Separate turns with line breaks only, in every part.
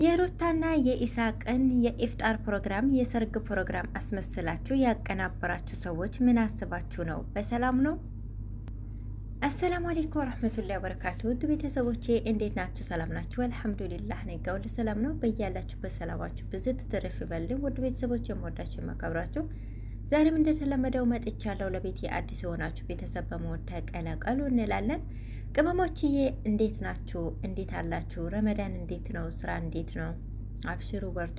የሩታና የኢሳቅን የኢፍጣር ፕሮግራም የሰርግ ፕሮግራም አስመስላችሁ ያቀናበራችሁ ሰዎች ምን አስባችሁ ነው? በሰላም ነው? አሰላሙ አለይኩም ወረህመቱላሂ ወበረካቱ። ውድ ቤተሰቦቼ እንዴት ናችሁ? ሰላም ናችሁ? አልሐምዱሊላህ እኔ ጋር ሁሉ ሰላም ነው። በያላችሁበት ሰላማችሁ ብዝት ትርፍ ይበልኝ። ውድ ቤተሰቦቼ የምወዳችሁ የማከብራችሁ ዛሬም እንደተለመደው መጥቻለሁ። ለቤት የአዲስ የሆናችሁ ቤተሰብ በመሆን ተቀላቀሉ እንላለን። ቅመሞችዬ እንዴት ናችሁ? እንዴት አላችሁ? ረመዳን እንዴት ነው? ስራ እንዴት ነው? አብሽሩ በርቱ።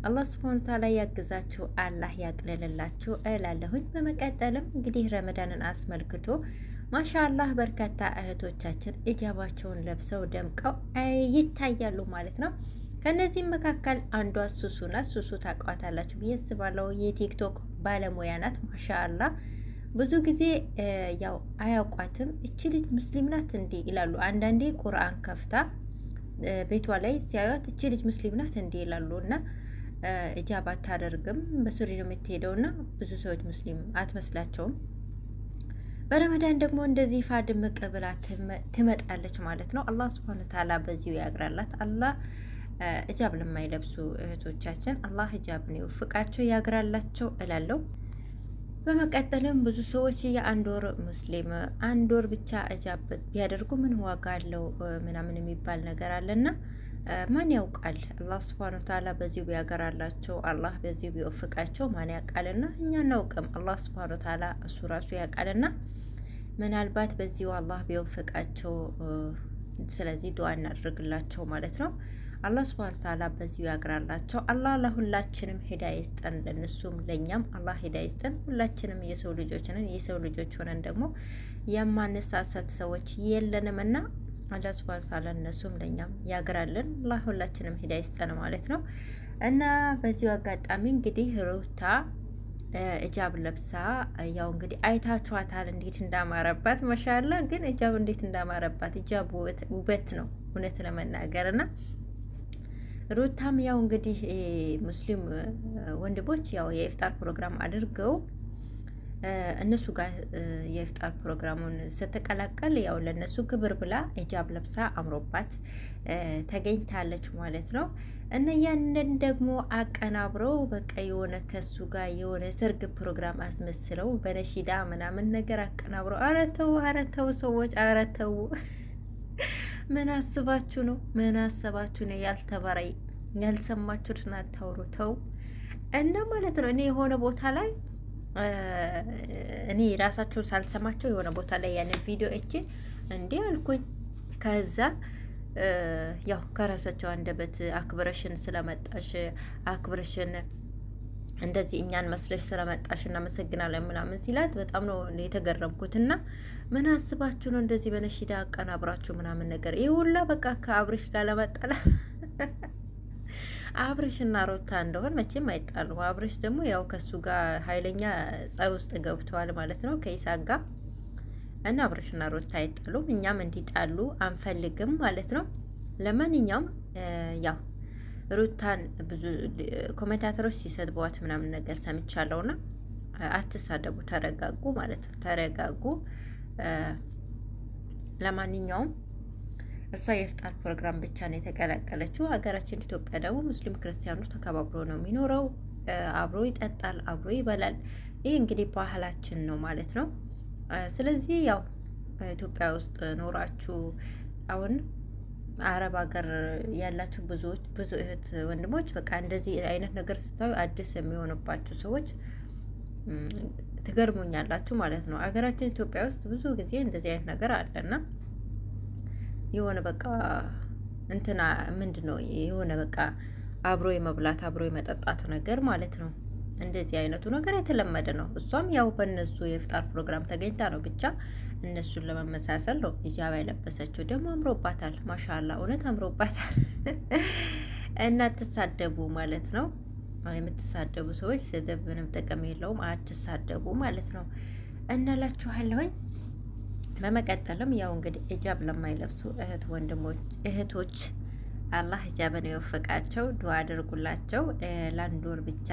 አላህ ሱብሃነሁ ወተዓላ ያግዛችሁ፣ አላህ ያቅልልላችሁ እላለሁኝ። በመቀጠልም እንግዲህ ረመዳንን አስመልክቶ ማሻአላህ በርካታ እህቶቻችን ኢጃባቸውን ለብሰው ደምቀው ይታያሉ ማለት ነው። ከነዚህም መካከል አንዷ ሱሱ ናት። ሱሱ ታውቋታላችሁ ብዬ አስባለሁ። የቲክቶክ ባለሙያ ናት። ማሻአላህ ብዙ ጊዜ ያው አያውቋትም። እቺ ልጅ ሙስሊም ናት እንዴ ይላሉ። አንዳንዴ ቁርአን ከፍታ ቤቷ ላይ ሲያዩት እቺ ልጅ ሙስሊም ናት እንዴ ይላሉ። እና ኢጃባ አታደርግም፣ በሱሪ ነው የምትሄደው። እና ብዙ ሰዎች ሙስሊም አትመስላቸውም። በረመዳን ደግሞ እንደዚህ ፋድምቅ ብላ ትመጣለች ማለት ነው። አላህ ሱብሃነሁ ወተዓላ በዚሁ ያግራላት። አላህ ኢጃብ ለማይለብሱ እህቶቻችን አላህ ኢጃብን ይወፍቃቸው ያግራላቸው እላለሁ። በመቀጠልም ብዙ ሰዎች የአንድ ወር ሙስሊም አንድ ወር ብቻ ኢጃብ ቢያደርጉ ምን ዋጋ አለው ምናምን የሚባል ነገር አለና ማን ያውቃል? አላህ ሱብሃነሁ ወተዓላ በዚሁ ቢያገራላቸው አላህ በዚሁ ቢወፍቃቸው ማን ያውቃልና? እኛ እናውቅም። አላህ ሱብሃነሁ ወተዓላ እሱ ራሱ ያውቃልና ምናልባት በዚሁ አላህ ቢወፍቃቸው፣ ስለዚህ ዱዓ እናደርግላቸው ማለት ነው። አላህ ሱብሃነሁ ወተዓላ በዚሁ ያግራላቸው። አላህ ለሁላችንም ሂዳያ ይስጠን፣ ለነሱም ለኛም አላህ ሂዳያ ይስጠን። ሁላችንም የሰው ልጆች ነን። የሰው ልጆች ሆነን ደግሞ የማንሳሳት ሰዎች የለንም እና አላህ ሱብሃነሁ ወተዓላ እነሱም ለኛም ያግራልን። አላህ ሁላችንም ሂዳያ ይስጠን ማለት ነው። እና በዚሁ አጋጣሚ እንግዲህ ሩታ ኢጃብ ለብሳ ያው እንግዲህ አይታችኋታል እንዴት እንዳማረባት። ማሻአላ ግን ኢጃብ እንዴት እንዳማረባት። ኢጃብ ውበት ነው እውነት ለመናገር እና ሩታም ያው እንግዲህ ሙስሊም ወንድሞች ያው የኢፍጣር ፕሮግራም አድርገው እነሱ ጋር የኢፍጣር ፕሮግራሙን ስትቀላቀል ያው ለነሱ ክብር ብላ ኢጃብ ለብሳ አምሮባት ተገኝታለች ማለት ነው። እና ያንን ደግሞ አቀናብረው በቃ የሆነ ከሱ ጋር የሆነ ሰርግ ፕሮግራም አስመስለው በነሺዳ ምናምን ነገር አቀናብረው፣ ኧረ ተው ሰዎች፣ ኧረ ተው። ምን አስባችሁ ነው? ምን አስባችሁ ነው? ያልተባራይ ያልሰማችሁትን አታውሩ። ተው እና ማለት ነው። እኔ የሆነ ቦታ ላይ እኔ ራሳቸውን ሳልሰማቸው የሆነ ቦታ ላይ ያንን ቪዲዮ እቺ እንዲህ አልኩኝ። ከዛ ያው ከራሳቸው አንደበት አክብረሽን ስለመጣሽ አክብረሽን እንደዚህ እኛን መስለሽ ስለመጣሽ እናመሰግናለን ምናምን ሲላት በጣም ነው የተገረምኩትና ምን አስባችሁ ነው እንደዚህ በነሺዳ አቀናብራችሁ ምናምን ነገር ይሄ ሁላ በቃ ከአብርሽ ጋር ለመጣላ አብርሽና ሩታ እንደሆን መቼም አይጣሉ። አብርሽ ደግሞ ያው ከሱ ጋር ኃይለኛ ጸብ ውስጥ ገብተዋል ማለት ነው ከኢሳቅ ጋር እና አብርሽና ሩታ አይጣሉም። እኛም እንዲጣሉ አንፈልግም ማለት ነው። ለማንኛውም ያው ሩታን ብዙ ኮሜንታተሮች ሲሰድቧት ምናምን ነገር ሰምቻለሁና አትሳደቡ፣ ተረጋጉ ማለት ነው። ተረጋጉ። ለማንኛውም እሷ የኢፍጣር ፕሮግራም ብቻ ነው የተቀላቀለችው። ሀገራችን ኢትዮጵያ ደግሞ ሙስሊም ክርስቲያኑ ተከባብሮ ነው የሚኖረው። አብሮ ይጠጣል፣ አብሮ ይበላል። ይህ እንግዲህ ባህላችን ነው ማለት ነው። ስለዚህ ያው ኢትዮጵያ ውስጥ ኖራችሁ አሁን አረብ ሀገር ያላችሁ ብዙ እህት ወንድሞች በቃ እንደዚህ አይነት ነገር ስታዩ አዲስ የሚሆንባችሁ ሰዎች ትገርሙኛላችሁ ማለት ነው። ሀገራችን ኢትዮጵያ ውስጥ ብዙ ጊዜ እንደዚህ አይነት ነገር አለና የሆነ በቃ እንትና ምንድን ነው የሆነ በቃ አብሮ የመብላት አብሮ የመጠጣት ነገር ማለት ነው። እንደዚህ አይነቱ ነገር የተለመደ ነው። እሷም ያው በእነሱ የኢፍጣር ፕሮግራም ተገኝታ ነው ብቻ እነሱን ለመመሳሰል ነው ኢጃባ የለበሰችው። ደግሞ አምሮባታል፣ ማሻአላ እውነት አምሮባታል። እና አትሳደቡ ማለት ነው። የምትሳደቡ ሰዎች ስድብ ምንም ጥቅም የለውም፣ አትሳደቡ ማለት ነው እናላችኋለሁኝ። በመቀጠልም ያው እንግዲህ ኢጃብ ለማይለብሱ እህቶች አላህ ኢጃብን ይወፍቃቸው፣ ዱዓ አድርጉላቸው። ለአንድ ወር ብቻ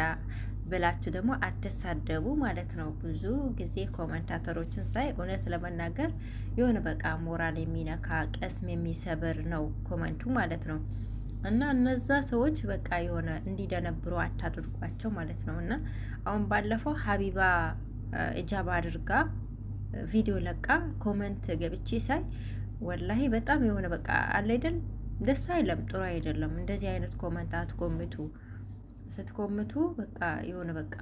ብላችሁ ደግሞ አትሳደቡ ማለት ነው። ብዙ ጊዜ ኮመንታተሮችን ሳይ እውነት ለመናገር የሆነ በቃ ሞራል የሚነካ ቀስም የሚሰብር ነው ኮመንቱ ማለት ነው። እና እነዛ ሰዎች በቃ የሆነ እንዲደነብሩ አታድርጓቸው ማለት ነው። እና አሁን ባለፈው ሀቢባ ኢጃባ አድርጋ ቪዲዮ ለቃ ኮመንት ገብቼ ሳይ ወላሂ በጣም የሆነ በቃ አለ አይደል ደስ አይለም፣ ጥሩ አይደለም። እንደዚህ አይነት ኮመንት አትኮምቱ። ስትኮምቱ በቃ የሆነ በቃ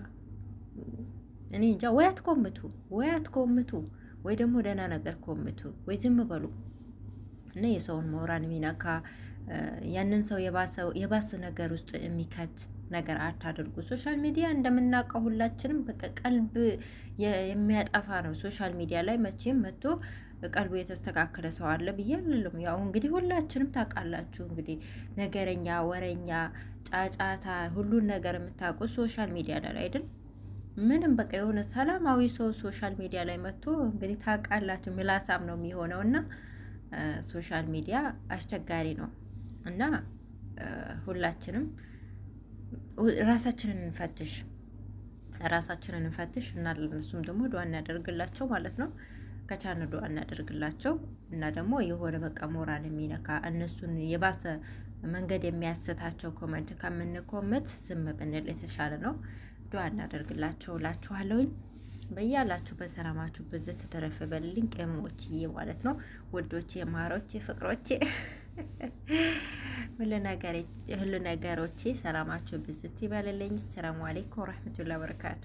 እኔ እንጃ፣ ወይ አትኮምቱ ወይ ደግሞ ደህና ነገር ኮምቱ ወይ ዝም በሉ እና የሰውን ሞራል የሚነካ ያንን ሰው የባሰ ነገር ውስጥ የሚከት ነገር አታድርጉ። ሶሻል ሚዲያ እንደምናውቀው ሁላችንም በቃ ቀልብ የሚያጠፋ ነው። ሶሻል ሚዲያ ላይ መቼም መጥቶ ቀልቡ የተስተካከለ ሰው አለ ብዬ አልልም። ያው እንግዲህ ሁላችንም ታውቃላችሁ እንግዲህ ነገረኛ፣ ወረኛ፣ ጫጫታ ሁሉን ነገር የምታውቁት ሶሻል ሚዲያ ላይ አይደል? ምንም በቃ የሆነ ሰላማዊ ሰው ሶሻል ሚዲያ ላይ መጥቶ እንግዲህ ታውቃላችሁ ምላሳም ነው የሚሆነው እና ሶሻል ሚዲያ አስቸጋሪ ነው እና ሁላችንም ራሳችንን እንፈትሽ እና ለነሱም ደግሞ ዱዓ እናደርግላቸው ማለት ነው። ከቻን ዱዓ እናደርግላቸው እና ደግሞ የሆነ በቃ ሞራል የሚነካ እነሱን የባሰ መንገድ የሚያስታቸው ኮመንት ከምንኮመት ዝም ብንል የተሻለ ነው። ዱዓ እናደርግላቸው እላችኋለሁኝ። በያላችሁ በሰላማችሁ ብዝት ተረፈ በልልኝ ቅሞችዬ ማለት ነው። ውዶቼ፣ ማሮቼ፣ ፍቅሮቼ ሁሉ ነገሮቼ ሰላማችሁ ብዝት ይበልልኝ። ሰላም አለይኩም ወራህመቱላሂ ወበረካቱ።